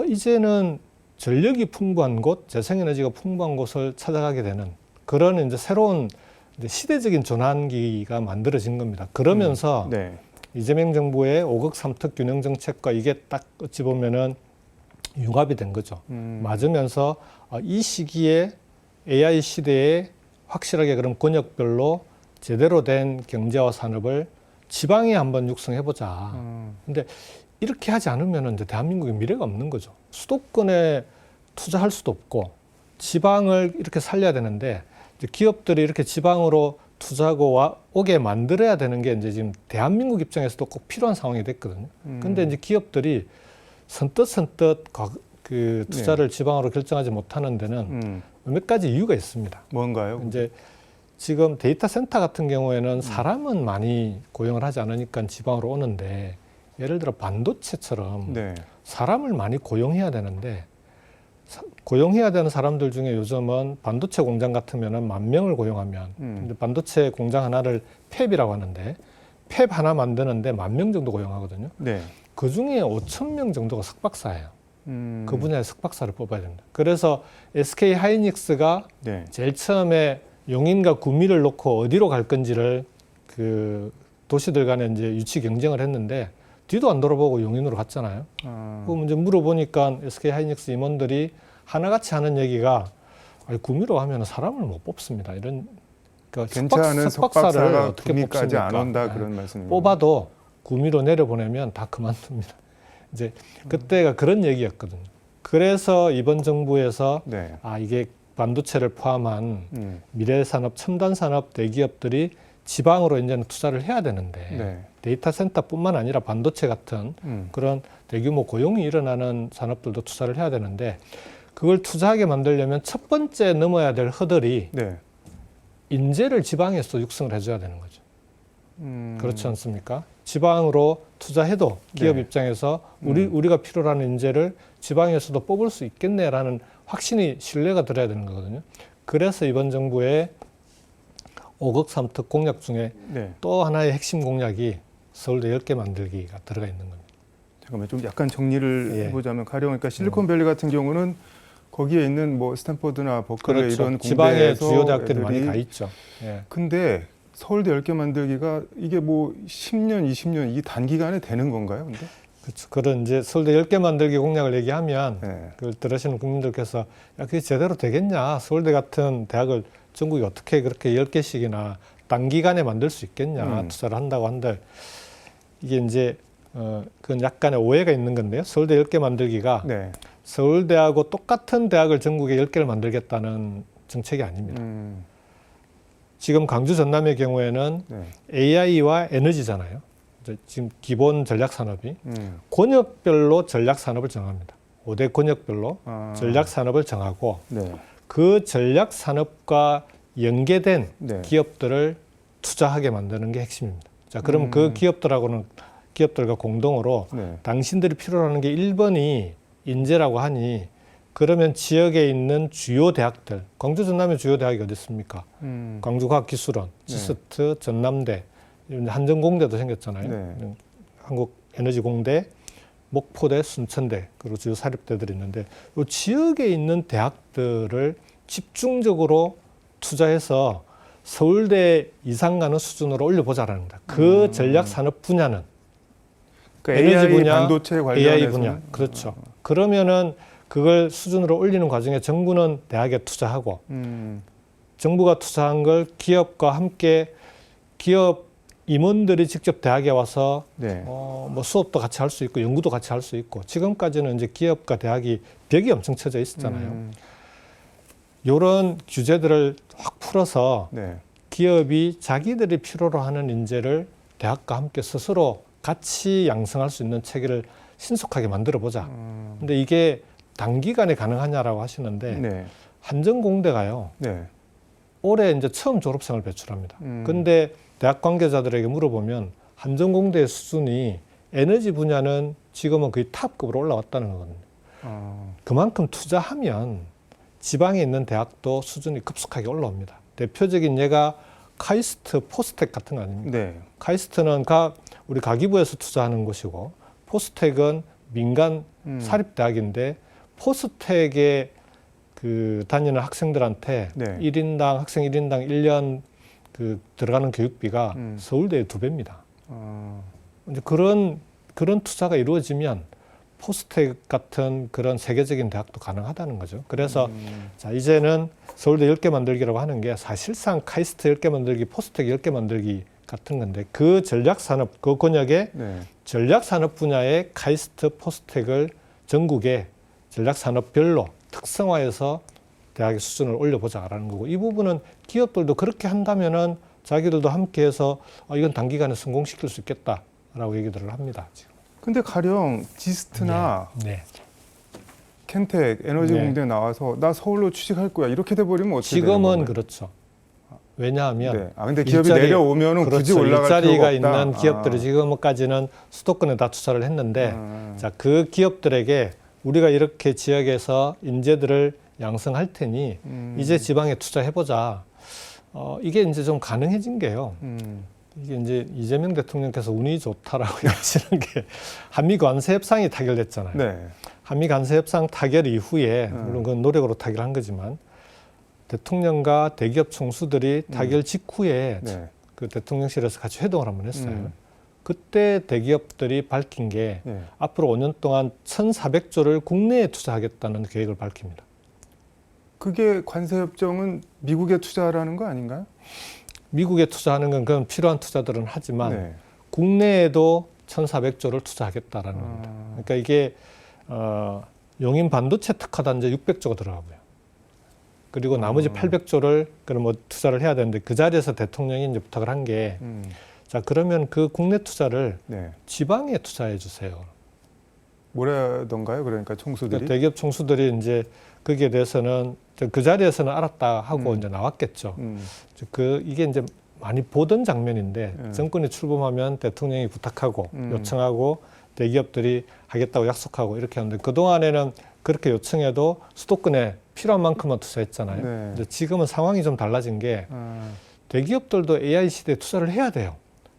이제는 전력이 풍부한 곳, 재생에너지가 풍부한 곳을 찾아가게 되는 그런 이제 새로운 이제 시대적인 전환기가 만들어진 겁니다. 그러면서 이재명 정부의 5국 3특 균형 정책과 이게 딱 어찌 보면은 융합이 된 거죠. 맞으면서 이 시기에 AI 시대에 확실하게 그럼 권역별로 제대로 된 경제와 산업을 지방에 한번 육성해보자. 근데 이렇게 하지 않으면 이제 대한민국의 미래가 없는 거죠. 수도권에 투자할 수도 없고 지방을 이렇게 살려야 되는데 이제 기업들이 이렇게 지방으로 투자하고 오게 만들어야 되는 게 이제 지금 대한민국 입장에서도 꼭 필요한 상황이 됐거든요. 근데 이제 기업들이 선뜻 그 투자를 지방으로 결정하지 못하는 데는 몇 가지 이유가 있습니다. 뭔가요? 이제 지금 데이터 센터 같은 경우에는 사람은 많이 고용을 하지 않으니까 지방으로 오는데 예를 들어 반도체처럼 사람을 많이 고용해야 되는데 고용해야 되는 사람들 중에 요즘은 반도체 공장 같으면은 10,000명을 고용하면 반도체 공장 하나를 팹이라고 하는데 팹 하나 만드는데 10,000명 정도 고용하거든요. 그 중에 5,000명 정도가 석박사예요. 그 분야의 석박사를 뽑아야 됩니다. 그래서 SK 하이닉스가 제일 처음에 용인과 구미를 놓고 어디로 갈 건지를 그 도시들 간에 이제 유치 경쟁을 했는데 뒤도 안 돌아보고 용인으로 갔잖아요. 그 문제 물어보니까 SK 하이닉스 임원들이 하나같이 하는 얘기가 구미로 가면 사람을 못 뽑습니다. 이런 그러니까 괜찮은 석박사를 어떻게 구미까지 뽑습니까? 안 온다 그런 말씀입니다. 뽑아도 구미로 내려보내면 다 그만둡니다. 이제 그때가 그런 얘기였거든요. 그래서 이번 정부에서 이게 반도체를 포함한 미래 산업, 첨단 산업 대기업들이 지방으로 이제는 투자를 해야 되는데 데이터 센터뿐만 아니라 반도체 같은 그런 대규모 고용이 일어나는 산업들도 투자를 해야 되는데 그걸 투자하게 만들려면 첫 번째 넘어야 될 허들이 네. 인재를 지방에서 육성을 해줘야 되는 거죠. 음. 그렇지 않습니까? 지방으로 투자해도 기업 네. 입장에서 우리가 필요로 하는 인재를 지방에서도 뽑을 수 있겠네라는 확신이 신뢰가 들어야 되는 거거든요. 그래서 이번 정부의 5급 3특 공약 중에 네. 또 하나의 핵심 공약이 서울대 10개 만들기가 들어가 있는 겁니다. 잠깐만 좀 약간 정리를 예. 해보자면 가령 그러니까 실리콘밸리 같은 경우는 거기에 있는 뭐 스탠퍼드나 버클리 그렇죠. 이런 지방의 공대에서 주요 대학들이 많이 애들이 가 있죠. 예. 근데 서울대 10개 만들기가 이게 뭐 10년, 20년 이 단기간에 되는 건가요? 근데? 그렇죠. 그런 이제 서울대 10개 만들기 공약을 얘기하면 네. 그걸 들으시는 국민들께서 야, 그게 제대로 되겠냐? 서울대 같은 대학을 전국에 어떻게 그렇게 10개씩이나 단기간에 만들 수 있겠냐? 투자를 한다고 한들 이게 이제 그건 약간의 오해가 있는 건데요. 서울대 10개 만들기가 네. 서울대하고 똑같은 대학을 전국에 10개를 만들겠다는 정책이 아닙니다. 지금 광주 전남의 경우에는 네. AI와 에너지잖아요. 지금 기본 전략 산업이 음. 권역별로 전략 산업을 정합니다. 5대 권역별로 아. 전략 산업을 정하고 네. 그 전략 산업과 연계된 네. 기업들을 투자하게 만드는 게 핵심입니다. 자, 그럼 그 기업들과 공동으로 네. 당신들이 필요로 하는 게 1번이 인재라고 하니 그러면 지역에 있는 주요 대학들, 광주 전남의 주요 대학이 어디 있습니까? 광주과학기술원, 지스트, 전남대, 한전공대도 생겼잖아요. 네. 한국에너지공대, 목포대, 순천대, 그리고 주요 사립대들이 있는데 이 지역에 있는 대학들을 집중적으로 투자해서 서울대 이상 가는 수준으로 올려보자라는 겁니다. 그 전략 산업 분야는 그러니까 에너지 AI 분야, 반도체 관련해서 AI 분야, 그렇죠. 그러면은 그걸 수준으로 올리는 과정에 정부는 대학에 투자하고 정부가 투자한 걸 기업과 함께 기업 임원들이 직접 대학에 와서 네. 뭐 수업도 같이 할 수 있고 연구도 같이 할 수 있고 지금까지는 이제 기업과 대학이 벽이 엄청 쳐져 있었잖아요. 이런 규제들을 확 풀어서 네. 기업이 자기들이 필요로 하는 인재를 대학과 함께 스스로 같이 양성할 수 있는 체계를 신속하게 만들어 보자. 근데 이게 단기간에 가능하냐라고 하시는데 네. 한전공대가요. 네. 올해 이제 처음 졸업생을 배출합니다. 근데 대학 관계자들에게 물어보면 한전공대의 수준이 에너지 분야는 지금은 거의 탑급으로 올라왔다는 거거든요. 그만큼 투자하면 지방에 있는 대학도 수준이 급속하게 올라옵니다. 대표적인 예가 카이스트, 포스텍 같은 거 아닙니까? 네. 카이스트는 우리 가기부에서 투자하는 곳이고 포스텍은 민간 사립대학인데 포스텍에 그 다니는 학생들한테 네. 학생 1인당 1년 그 들어가는 교육비가 서울대의 2배입니다. 이제 그런 투자가 이루어지면 포스텍 같은 그런 세계적인 대학도 가능하다는 거죠. 그래서 자, 이제는 서울대 10개 만들기라고 하는 게 사실상 카이스트 10개 만들기, 포스텍 10개 만들기 같은 건데 그 전략산업, 그 권역에 네. 전략산업 분야의 카이스트, 포스텍을 전국에 전략산업별로 특성화해서 대학의 수준을 올려보자라는 거고 이 부분은 기업들도 그렇게 한다면은 자기들도 함께해서 이건 단기간에 성공시킬 수 있겠다라고 얘기들을 합니다. 지금. 근데 가령 지스트나 네. 켄텍, 에너지공대 나와서 나 서울로 취직할 거야 이렇게 돼버리면 어떻게 되는 지금은 건가요? 그렇죠. 왜냐하면 네. 근데 기업이 내려오면은 굳이 그렇죠. 올라갈 일자리가 필요가 없다. 있는 기업들이 지금까지는 수도권에 다 투자를 했는데 자, 그 기업들에게 우리가 이렇게 지역에서 인재들을 양성할 테니 이제 지방에 투자해보자. 이게 이제 좀 가능해진 게요. 이게 이제 이재명 대통령께서 운이 좋다라고 하시는 게 한미 관세 협상이 타결됐잖아요. 네. 한미 관세 협상 타결 이후에 물론 그건 노력으로 타결한 거지만 대통령과 대기업 총수들이 타결 직후에 네. 그 대통령실에서 같이 회동을 한번 했어요. 그때 대기업들이 밝힌 게 네. 앞으로 5년 동안 1,400조를 국내에 투자하겠다는 계획을 밝힙니다. 그게 관세협정은 미국에 투자라는 거 아닌가요? 미국에 투자하는 건 그건 필요한 투자들은 하지만 네. 국내에도 1,400조를 투자하겠다라는 겁니다. 그러니까 이게 용인 반도체 특화단지 600조가 들어가고요. 그리고 나머지 800조를 그럼 뭐 투자를 해야 되는데 그 자리에서 대통령이 이제 부탁을 한 게 자, 그러면 그 국내 투자를 네. 지방에 투자해 주세요. 뭐라던가요? 그러니까 총수들이? 그러니까 대기업 총수들이 이제 거기에 대해서는 그 자리에서는 알았다 하고 이제 나왔겠죠. 이게 이제 많이 보던 장면인데 정권이 출범하면 대통령이 부탁하고 요청하고 대기업들이 하겠다고 약속하고 이렇게 하는데 그동안에는 그렇게 요청해도 수도권에 필요한 만큼만 투자했잖아요. 네. 이제 지금은 상황이 좀 달라진 게 대기업들도 AI 시대에 투자를 해야 돼요.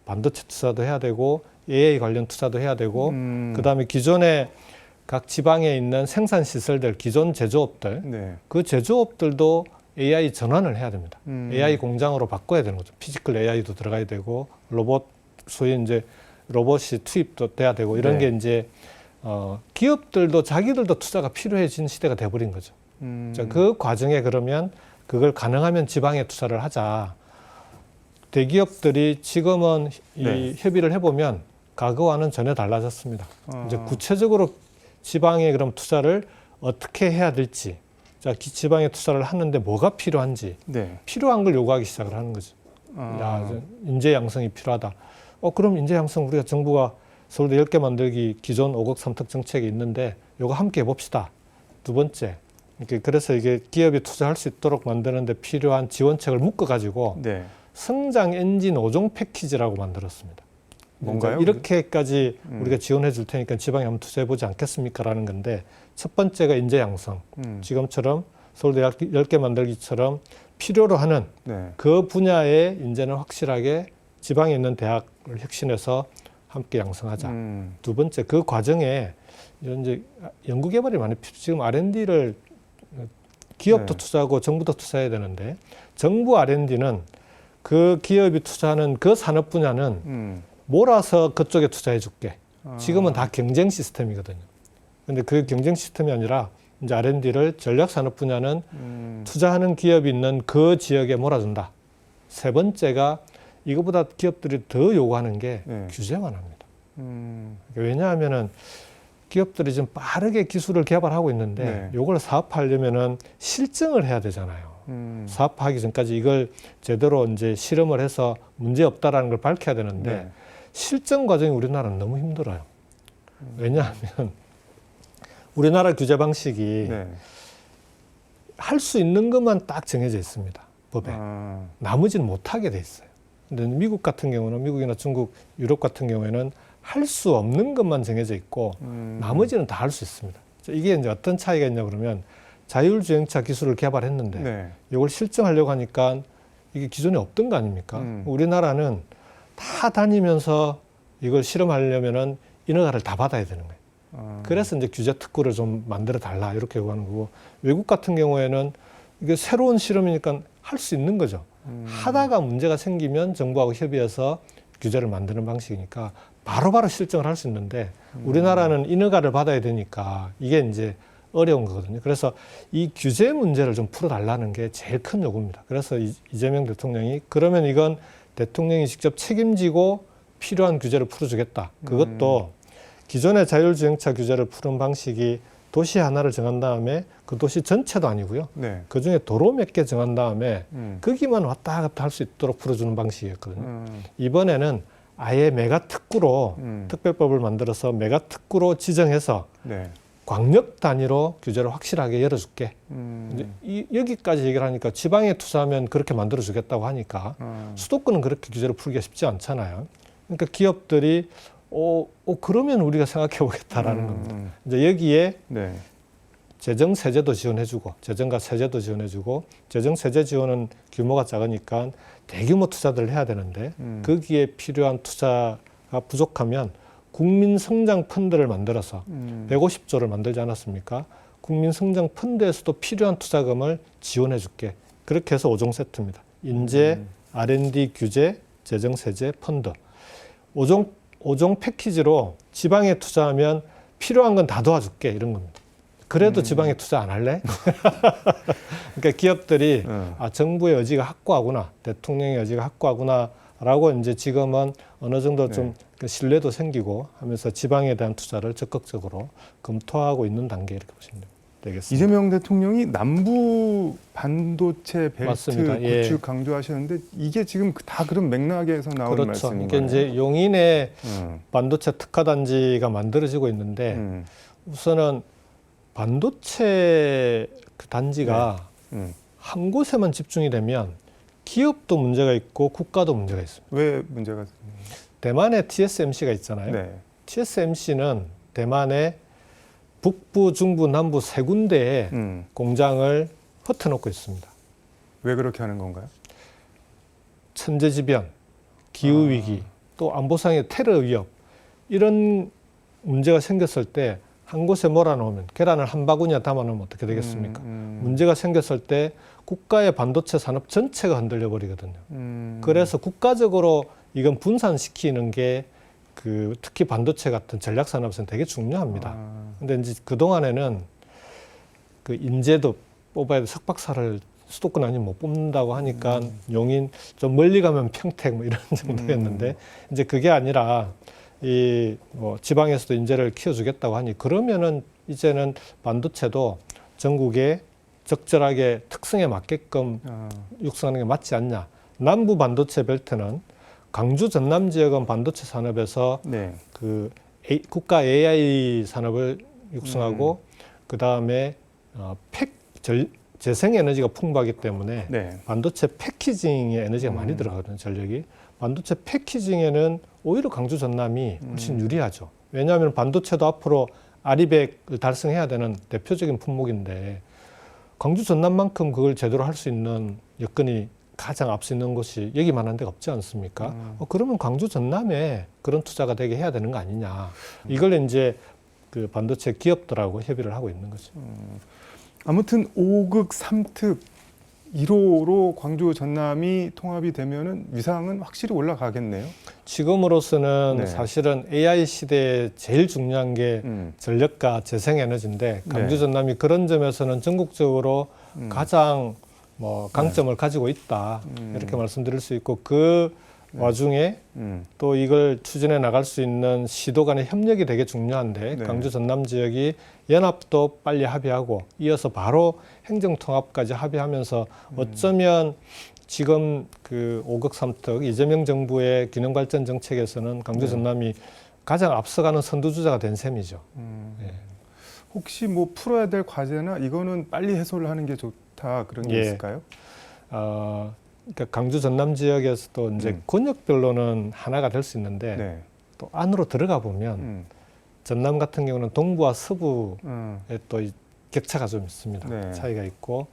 반도체 투자도 해야 되고 AI 관련 투자도 해야 되고 그다음에 기존에 각 지방에 있는 생산 시설들, 기존 제조업들, 네. 그 제조업들도 AI 전환을 해야 됩니다. AI 공장으로 바꿔야 되는 거죠. 피지컬 AI도 들어가야 되고 로봇 소위 이제 로봇이 투입도 돼야 되고 이런 네. 게 이제 기업들도 자기들도 투자가 필요해진 시대가 돼버린 거죠. 자, 그 과정에 그러면 그걸 가능하면 지방에 투자를 하자. 대기업들이 지금은 네. 이 협의를 해보면 과거와는 전혀 달라졌습니다. 이제 구체적으로 지방에 그럼 투자를 어떻게 해야 될지, 자, 지방에 투자를 하는데 뭐가 필요한지, 네. 필요한 걸 요구하기 시작을 하는 거죠. 야, 인재 양성이 필요하다. 그럼 인재 양성 우리가 정부가 서울대 10개 만들기 기존 5국 3특 정책이 있는데 요거 함께 해봅시다. 두 번째, 그래서 이게 기업이 투자할 수 있도록 만드는데 필요한 지원책을 묶어가지고 네. 성장 엔진 5종 패키지라고 만들었습니다. 뭔가요? 이렇게까지 우리가 지원해 줄 테니까 지방에 한번 투자해 보지 않겠습니까? 라는 건데 첫 번째가 인재 양성. 지금처럼 서울대 10개 만들기처럼 필요로 하는 네. 그 분야의 인재는 확실하게 지방에 있는 대학을 혁신해서 함께 양성하자. 두 번째, 그 과정에 이런 이제 연구개발이 많이 지금 R&D를 기업도 네. 투자하고 정부도 투자해야 되는데 정부 R&D는 그 기업이 투자하는 그 산업 분야는 몰아서 그쪽에 투자해 줄게. 지금은 다 경쟁 시스템이거든요. 근데 그 경쟁 시스템이 아니라 이제 R&D를 전략 산업 분야는 투자하는 기업이 있는 그 지역에 몰아준다. 세 번째가 이거보다 기업들이 더 요구하는 게 네. 규제 완화입니다. 왜냐하면은 기업들이 지금 빠르게 기술을 개발하고 있는데 네. 이걸 사업하려면은 실증을 해야 되잖아요. 사업하기 전까지 이걸 제대로 이제 실험을 해서 문제 없다라는 걸 밝혀야 되는데 네. 실증 과정이 우리나라는 너무 힘들어요. 왜냐하면 우리나라 규제 방식이 네. 할 수 있는 것만 딱 정해져 있습니다. 법에. 나머지는 못하게 돼 있어요. 근데 미국 같은 경우는 미국이나 중국, 유럽 같은 경우에는 할 수 없는 것만 정해져 있고 나머지는 다 할 수 있습니다. 이게 이제 어떤 차이가 있냐 그러면 자율주행차 기술을 개발했는데 네. 이걸 실증하려고 하니까 이게 기존에 없던 거 아닙니까? 우리나라는 다 다니면서 이걸 실험하려면은 인허가를 다 받아야 되는 거예요. 그래서 이제 규제 특구를 좀 만들어 달라 이렇게 요구하는 거고 외국 같은 경우에는 이게 새로운 실험이니까 할 수 있는 거죠. 하다가 문제가 생기면 정부하고 협의해서 규제를 만드는 방식이니까 바로바로 실증을 할 수 있는데 우리나라는 인허가를 받아야 되니까 이게 이제 어려운 거거든요. 그래서 이 규제 문제를 좀 풀어달라는 게 제일 큰 요구입니다. 그래서 이재명 대통령이 그러면 이건 대통령이 직접 책임지고 필요한 규제를 풀어주겠다. 그것도 기존의 자율주행차 규제를 푸는 방식이 도시 하나를 정한 다음에 그 도시 전체도 아니고요. 네. 그중에 도로 몇 개 정한 다음에 거기만 왔다 갔다 할 수 있도록 풀어주는 방식이었거든요. 이번에는 아예 메가 특구로 특별법을 만들어서 메가 특구로 지정해서 네. 광역 단위로 규제를 확실하게 열어줄게. 이제 여기까지 얘기를 하니까 지방에 투자하면 그렇게 만들어주겠다고 하니까 수도권은 그렇게 규제를 풀기가 쉽지 않잖아요. 그러니까 기업들이 그러면 우리가 생각해 보겠다라는 겁니다. 이제 여기에 네. 재정 세제도 지원해주고 재정과 세제도 지원해주고 재정 세제 지원은 규모가 작으니까 대규모 투자들을 해야 되는데 거기에 필요한 투자가 부족하면 국민 성장 펀드를 만들어서 150조를 만들지 않았습니까? 국민 성장 펀드에서도 필요한 투자금을 지원해 줄게. 그렇게 해서 5종 세트입니다. 인재, R&D 규제, 재정 세제, 펀드. 5종 패키지로 지방에 투자하면 필요한 건 다 도와줄게 이런 겁니다. 그래도 지방에 투자 안 할래? 그러니까 기업들이 정부의 의지가 확고하구나, 대통령의 의지가 확고하구나라고 이제 지금은 어느 정도 좀 신뢰도 생기고 하면서 지방에 대한 투자를 적극적으로 검토하고 있는 단계 이렇게 보시면 되겠습니다. 이재명 대통령이 남부 반도체 벨트 맞습니다. 구축 예. 강조하셨는데 이게 지금 다 그런 맥락에서 나오는 그렇죠. 말씀인가요? 이게 이제 용인에 반도체 특화 단지가 만들어지고 있는데 우선은 반도체 그 단지가 한 곳에만 집중이 되면 기업도 문제가 있고 국가도 문제가 있습니다. 왜 문제가? 대만에 TSMC가 있잖아요. 네. TSMC는 대만의 북부, 중부, 남부 세 군데에 공장을 흩어놓고 있습니다. 왜 그렇게 하는 건가요? 천재지변, 기후위기, 또 안보상의 테러 위협 이런 문제가 생겼을 때 한 곳에 몰아놓으면 계란을 한 바구니에 담아놓으면 어떻게 되겠습니까? 문제가 생겼을 때 국가의 반도체 산업 전체가 흔들려 버리거든요. 그래서 국가적으로 이건 분산시키는 게 특히 반도체 같은 전략 산업에서는 되게 중요합니다. 근데 이제 그동안에는 그 인재도 뽑아야 돼. 석박사를 수도권 아니면 못 뽑는다고 하니까 용인 좀 멀리 가면 평택 뭐 이런 정도였는데 이제 그게 아니라 뭐 지방에서도 인재를 키워주겠다고 하니 그러면은 이제는 반도체도 전국에 적절하게 특성에 맞게끔 육성하는 게 맞지 않냐. 남부 반도체 벨트는 광주 전남 지역은 반도체 산업에서 네. 국가 AI 산업을 육성하고 그 다음에 재생에너지가 풍부하기 때문에 네. 반도체 패키징에 에너지가 많이 들어가거든요, 전력이. 반도체 패키징에는 오히려 광주 전남이 훨씬 유리하죠. 왜냐하면 반도체도 앞으로 아리백을 달성해야 되는 대표적인 품목인데 광주 전남만큼 그걸 제대로 할 수 있는 여건이 가장 앞서 있는 곳이 여기만 한 데가 없지 않습니까? 그러면 광주 전남에 그런 투자가 되게 해야 되는 거 아니냐. 이걸 이제 그 반도체 기업들하고 협의를 하고 있는 거죠. 아무튼 5극 3특 1호로 광주 전남이 통합이 되면은 위상은 확실히 올라가겠네요. 지금으로서는 네. 사실은 AI 시대에 제일 중요한 게 전력과 재생에너지인데 광주 전남이 그런 점에서는 전국적으로 가장 뭐 강점을 가지고 있다 이렇게 말씀드릴 수 있고 그 와중에 또 이걸 추진해 나갈 수 있는 시도 간의 협력이 되게 중요한데 광주 전남 지역이 연합도 빨리 합의하고 이어서 바로 행정통합까지 합의하면서 어쩌면 지금 그 5극 3특 이재명 정부의 균형발전 정책에서는 광주 전남이 가장 앞서가는 선두주자가 된 셈이죠. 혹시 뭐 풀어야 될 과제나 이거는 빨리 해소를 하는 게 좋다 그런 게 있을까요? 그러니까 광주 전남 지역에서도 이제 권역별로는 하나가 될 수 있는데 또 안으로 들어가 보면 전남 같은 경우는 동부와 서부에 또 격차가 좀 있습니다. 차이가 있고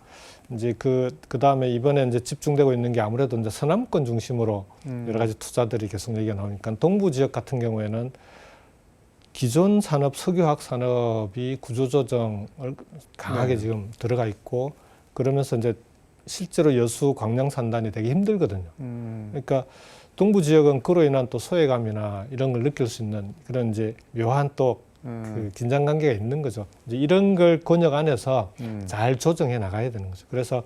이제 그 다음에 이번에 이제 집중되고 있는 게 아무래도 이제 서남권 중심으로 여러 가지 투자들이 계속 얘기가 나오니까 동부 지역 같은 경우에는 기존 산업, 석유화학 산업이 구조조정을 강하게 지금 들어가 있고 그러면서 이제 실제로 여수, 광양 산단이 되게 힘들거든요. 그러니까 동부 지역은 그로 인한 또 소외감이나 이런 걸 느낄 수 있는 그런 이제 묘한 또 그 긴장 관계가 있는 거죠. 이제 이런 걸 권역 안에서 잘 조정해 나가야 되는 거죠. 그래서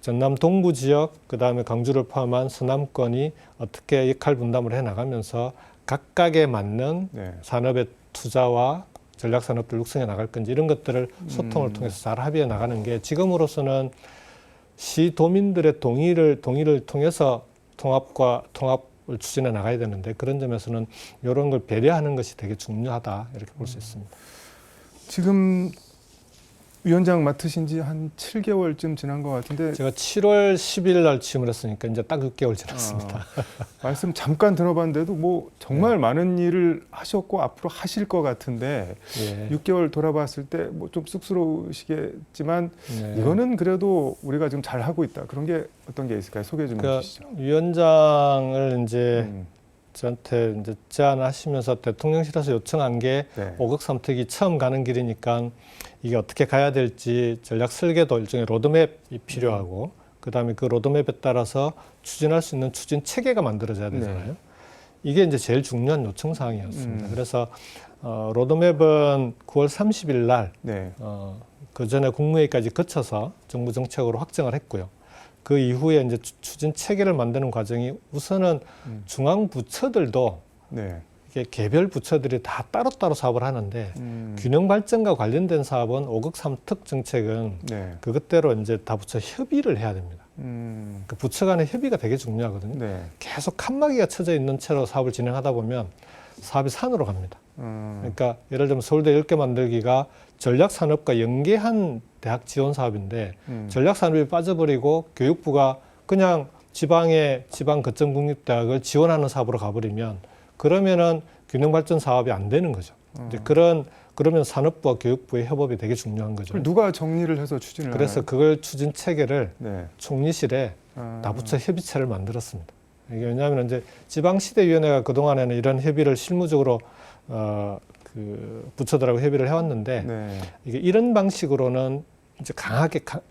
전남 동부 지역, 그 다음에 광주를 포함한 서남권이 어떻게 역할 분담을 해 나가면서 각각에 맞는 산업의 투자와 전략 산업들 육성해 나갈 건지 이런 것들을 소통을 통해서 잘 합의해 나가는 게 지금으로서는 시도민들의 동의를 통해서 통합을 추진해 나가야 되는데 그런 점에서는 이런 걸 배려하는 것이 되게 중요하다 이렇게 볼 수 있습니다. 지금 위원장 맡으신 지 한 7개월쯤 지난 것 같은데 제가 7월 10일 날 취임을 했으니까 이제 딱 6개월 지났습니다. 말씀 잠깐 들어봤는데도 뭐 정말 많은 일을 하셨고 앞으로 하실 것 같은데 6개월 돌아봤을 때 뭐 좀 쑥스러우시겠지만 이거는 그래도 우리가 지금 잘 하고 있다. 그런 게 어떤 게 있을까요? 소개 좀 해주시죠. 위원장을 이제 저한테 이제 제안하시면서 대통령실에서 요청한 게 5극 3특이 처음 가는 길이니까 이게 어떻게 가야 될지 전략 설계도 일종의 로드맵이 필요하고 그다음에 그 로드맵에 따라서 추진할 수 있는 추진 체계가 만들어져야 되잖아요. 이게 이제 제일 중요한 요청 사항이었습니다. 그래서 로드맵은 9월 30일 날 그 전에 국무회의까지 거쳐서 정부 정책으로 확정을 했고요. 그 이후에 이제 추진 체계를 만드는 과정이 우선은 중앙 부처들도 이게 개별 부처들이 다 따로따로 사업을 하는데 균형 발전과 관련된 사업은 5극 3특 정책은 그것대로 이제 다 부처 협의를 해야 됩니다. 그 부처 간의 협의가 되게 중요하거든요. 계속 칸막이가 쳐져 있는 채로 사업을 진행하다 보면 사업이 산으로 갑니다. 그러니까 예를 들면 서울대 10개 만들기가 전략산업과 연계한 대학 지원 사업인데 전략산업이 빠져버리고 교육부가 그냥 지방의 지방 거점 국립대학을 지원하는 사업으로 가버리면 그러면은 균형발전 사업이 안 되는 거죠. 이제 그러면 산업부와 교육부의 협업이 되게 중요한 거죠. 누가 정리를 해서 추진을 그래서 하나요? 그걸 추진 체계를 네. 총리실에 다부처 협의체를 만들었습니다. 이게 왜냐하면 이제 지방시대위원회가 그동안에는 이런 협의를 실무적으로 그 부처들하고 협의를 해왔는데 네. 이게 이런 방식으로는 이제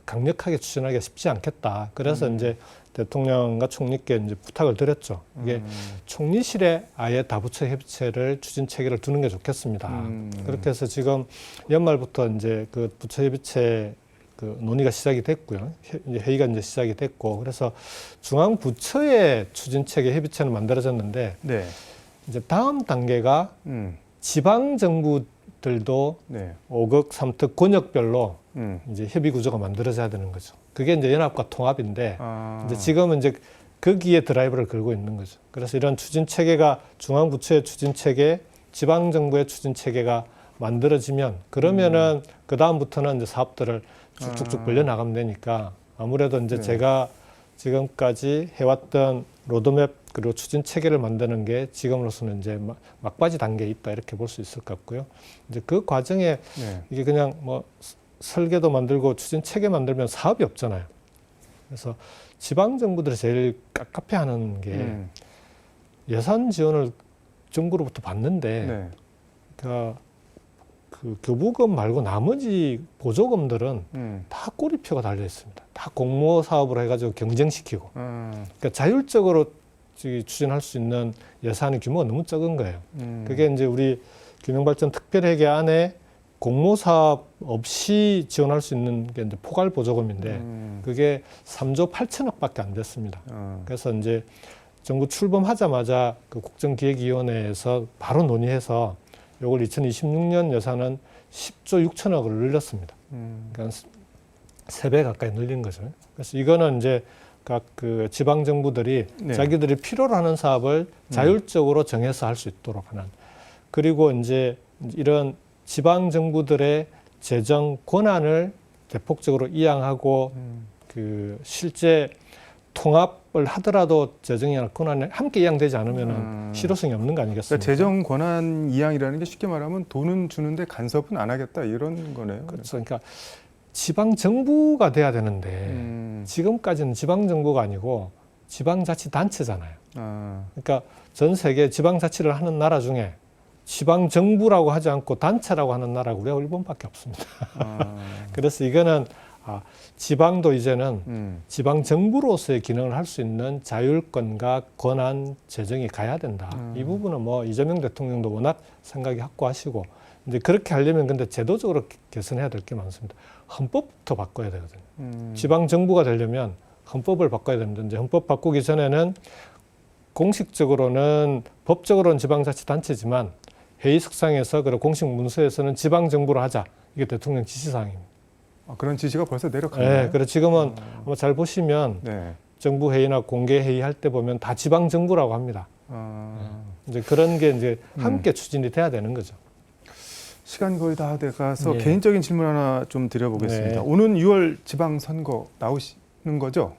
강력하게 추진하기가 쉽지 않겠다. 그래서 이제 대통령과 총리께 이제 부탁을 드렸죠. 이게 총리실에 아예 다부처 협의체를 추진 체계를 두는 게 좋겠습니다. 그렇게 해서 지금 연말부터 이제 그 부처 협의체 그 논의가 시작이 됐고요. 회의가 이제 시작이 됐고, 그래서 중앙 부처의 추진 체계 협의체는 만들어졌는데 네. 이제 다음 단계가 지방 정부들도 네. 5급 3특 권역별로 이제 이제 협의 구조가 만들어져야 되는 거죠. 그게 이제 연합과 통합인데 이제 아. 지금은 이제 거기에 드라이브를 걸고 있는 거죠. 그래서 이런 추진 체계가 중앙 부처의 추진 체계, 지방 정부의 추진 체계가 만들어지면 그러면은 그 다음부터는 이제 사업들을 쭉쭉쭉 벌려 나가면 되니까 아무래도 이제 네. 제가 지금까지 해왔던 로드맵 그리고 추진 체계를 만드는 게 지금으로서는 이제 막바지 단계에 있다 이렇게 볼 수 있을 것 같고요. 이제 그 과정에 네. 이게 그냥 뭐 설계도 만들고 추진 체계 만들면 사업이 없잖아요. 그래서 지방 정부들이 제일 깝깝해하는 게 예산 지원을 정부로부터 받는데 네. 그러니까 그 교부금 말고 나머지 보조금들은 다 꼬리표가 달려 있습니다. 다 공모 사업으로 해가지고 경쟁시키고 그러니까 자율적으로 추진할 수 있는 예산의 규모가 너무 적은 거예요. 그게 이제 우리 균형발전 특별회계 안에 공모 사업 없이 지원할 수 있는 게 이제 포괄 보조금인데 그게 3조 8천억밖에 안 됐습니다. 그래서 이제 정부 출범하자마자 그 국정기획위원회에서 바로 논의해서 요걸 2026년 예산은 10조 6천억을 늘렸습니다. 그러니까 3배 가까이 늘린 거죠. 그래서 이거는 이제 각 그 지방 정부들이 네. 자기들이 필요로 하는 사업을 자율적으로 정해서 할 수 있도록 하는, 그리고 이제 이런 지방 정부들의 재정 권한을 대폭적으로 이양하고 그 실제 통합을 하더라도 재정이나 권한이 함께 이양되지 않으면 실효성이 없는 거 아니겠습니까? 그러니까 재정 권한 이양이라는 게 쉽게 말하면 돈은 주는데 간섭은 안 하겠다 이런 거네요. 그렇죠. 그러니까 지방 정부가 돼야 되는데 지금까지는 지방 정부가 아니고 지방자치단체잖아요. 그러니까 전 세계 지방자치를 하는 나라 중에 지방 정부라고 하지 않고 단체라고 하는 나라가 우리가 일본밖에 없습니다. 그래서 이거는 지방도 이제는 지방 정부로서의 기능을 할 수 있는 자율권과 권한 재정이 가야 된다. 이 부분은 뭐 이재명 대통령도 워낙 생각이 확고하시고, 이제 그렇게 하려면 근데 제도적으로 개선해야 될 게 많습니다. 헌법부터 바꿔야 되거든요. 지방 정부가 되려면 헌법을 바꿔야 됩니다. 이제 헌법 바꾸기 전에는 공식적으로는 법적으로는 지방자치단체지만 회의석상에서 그리고 공식 문서에서는 지방 정부로 하자. 이게 대통령 지시사항입니다. 그런 지시가 벌써 내려갔나요? 네, 그래서 지금은 아마 잘 보시면 네. 정부 회의나 공개 회의 할 때 보면 다 지방 정부라고 합니다. 이제 그런 게 이제 함께 추진이 돼야 되는 거죠. 시간 거의 다 돼가서 예. 개인적인 질문 하나 좀 드려보겠습니다. 네. 오는 6월 지방선거 나오시는 거죠?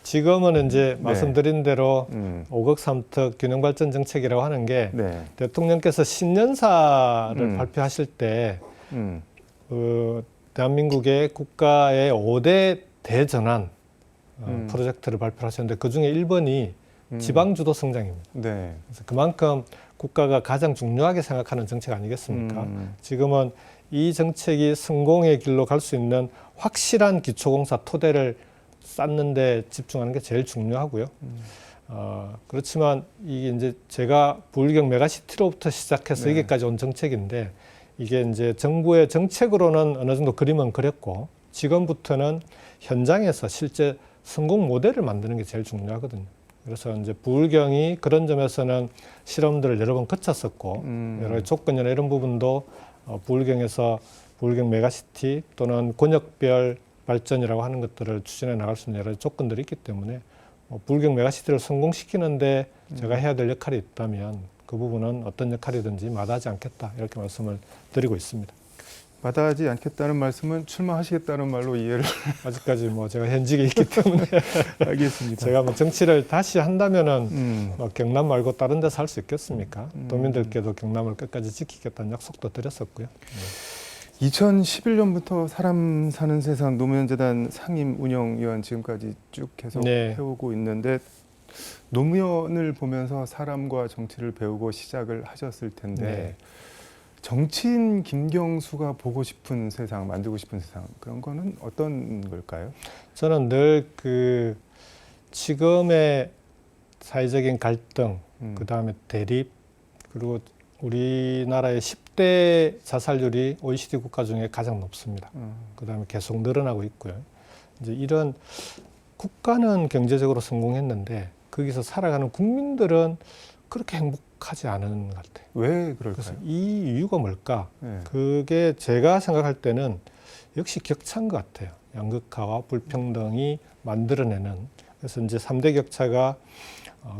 지금은 이제 네. 말씀드린 대로 5억 3특 균형발전 정책이라고 하는 게 네. 대통령께서 신년사를 발표하실 때 대한민국의 국가의 5대 대전환 프로젝트를 발표하셨는데 그중에 1번이 지방주도 성장입니다. 네. 그래서 그만큼 국가가 가장 중요하게 생각하는 정책 아니겠습니까? 지금은 이 정책이 성공의 길로 갈 수 있는 확실한 기초공사 토대를 쌓는 데 집중하는 게 제일 중요하고요. 그렇지만 이게 이제 제가 부울경 메가시티로부터 시작해서 네. 여기까지 온 정책인데 이게 이제 정부의 정책으로는 어느 정도 그림은 그렸고 지금부터는 현장에서 실제 성공 모델을 만드는 게 제일 중요하거든요. 그래서 이제 부울경이 그런 점에서는 실험들을 여러 번 거쳤었고 여러 가지 조건이나 이런 부분도 부울경에서 부울경 메가시티 또는 권역별 발전이라고 하는 것들을 추진해 나갈 수 있는 여러 가지 조건들이 있기 때문에 불경 메가시티를 성공시키는데 제가 해야 될 역할이 있다면 그 부분은 어떤 역할이든지 마다하지 않겠다 이렇게 말씀을 드리고 있습니다. 마다하지 않겠다는 말씀은 출마하시겠다는 말로 이해를 아직까지 제가 현직에 있기 때문에 알겠습니다. 제가 정치를 다시 한다면은 경남 말고 다른 데서 할 수 있겠습니까? 도민들께도 경남을 끝까지 지키겠다는 약속도 드렸었고요. 2011년부터 사람 사는 세상 노무현재단 상임 운영위원 지금까지 쭉 계속 네. 해오고 있는데 노무현을 보면서 사람과 정치를 배우고 시작을 하셨을 텐데 네. 정치인 김경수가 보고 싶은 세상, 만들고 싶은 세상 그런 거는 어떤 걸까요? 저는 늘 지금의 사회적인 갈등, 그다음에 대립, 그리고 우리나라의 10대 자살률이 OECD 국가 중에 가장 높습니다. 그다음에 계속 늘어나고 있고요. 이제 이런 국가는 경제적으로 성공했는데 거기서 살아가는 국민들은 그렇게 행복하지 않은 것 같아요. 왜 그래서 그럴까요? 이 이유가 뭘까? 네. 그게 제가 생각할 때는 역시 격차인 것 같아요. 양극화와 불평등이 만들어내는. 그래서 이제 3대 격차가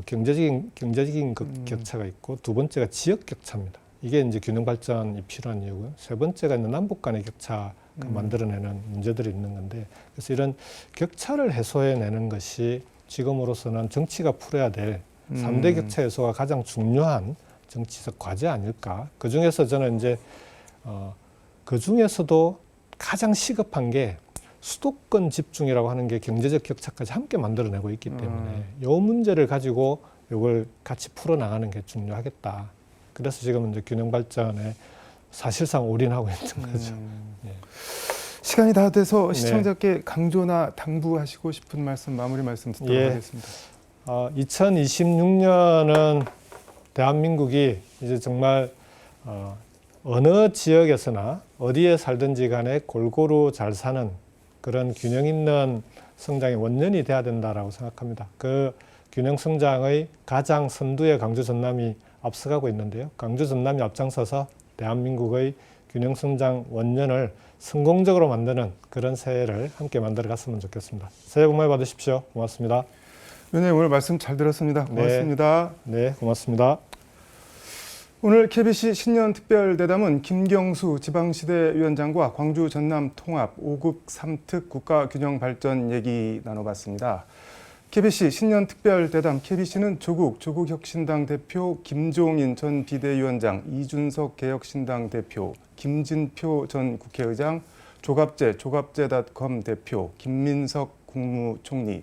경제적인 격차가 있고 두 번째가 지역 격차입니다. 이게 이제 균형 발전이 필요한 이유고요. 세 번째가 이제 남북 간의 격차가 만들어내는 문제들이 있는 건데 그래서 이런 격차를 해소해내는 것이 지금으로서는 정치가 풀어야 될 3대 격차 해소가 가장 중요한 정치적 과제 아닐까. 그 중에서 저는 이제 그 중에서도 가장 시급한 게 수도권 집중이라고 하는 게 경제적 격차까지 함께 만들어내고 있기 때문에 이 문제를 가지고 이걸 같이 풀어나가는 게 중요하겠다. 그래서 지금 이제 균형 발전에 사실상 올인하고 있는 거죠. 예. 시간이 다 돼서 시청자께 강조나 당부하시고 싶은 말씀, 마무리 말씀 듣도록 하겠습니다. 2026년은 대한민국이 이제 정말 어느 지역에서나 어디에 살든지 간에 골고루 잘 사는 그런 균형 있는 성장의 원년이 돼야 된다라고 생각합니다. 그 균형 성장의 가장 선두에 강주 전남이 앞서가고 있는데요. 강주 전남이 앞장서서 대한민국의 균형 성장 원년을 성공적으로 만드는 그런 새해를 함께 만들어 갔으면 좋겠습니다. 새해 복 많이 받으십시오. 고맙습니다. 위원님 오늘 말씀 잘 들었습니다. 고맙습니다. 네, 고맙습니다. 오늘 KBC 신년 특별 대담은 김경수 지방시대 위원장과 광주 전남 통합 5급 3특 국가균형 발전 얘기 나눠봤습니다. KBC 신년 특별 대담 KBC는 조국혁신당 대표 김종인 전 비대위원장, 이준석 개혁신당 대표, 김진표 전 국회의장, 조갑제닷컴 대표, 김민석 국무총리,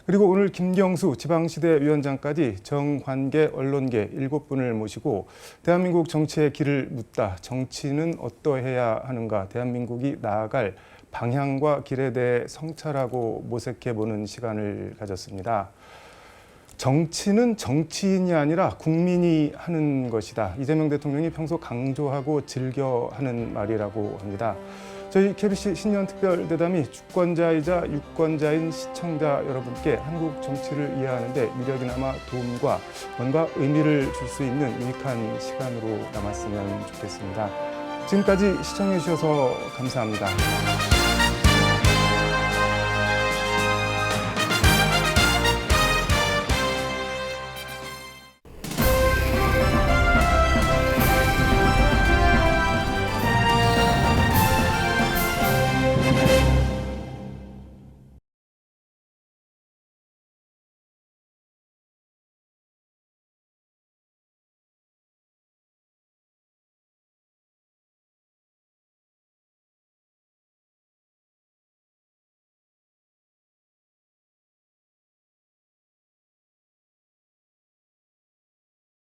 그리고 오늘 김경수 지방시대 위원장까지 정관계, 언론계 7분을 모시고 대한민국 정치의 길을 묻다. 정치는 어떠해야 하는가? 대한민국이 나아갈 방향과 길에 대해 성찰하고 모색해보는 시간을 가졌습니다. 정치는 정치인이 아니라 국민이 하는 것이다. 이재명 대통령이 평소 강조하고 즐겨 하는 말이라고 합니다. 저희 KBC 신년 특별 대담이 주권자이자 유권자인 시청자 여러분께 한국 정치를 이해하는 데 유력이나마 도움과 뭔가 의미를 줄 수 있는 유익한 시간으로 남았으면 좋겠습니다. 지금까지 시청해 주셔서 감사합니다.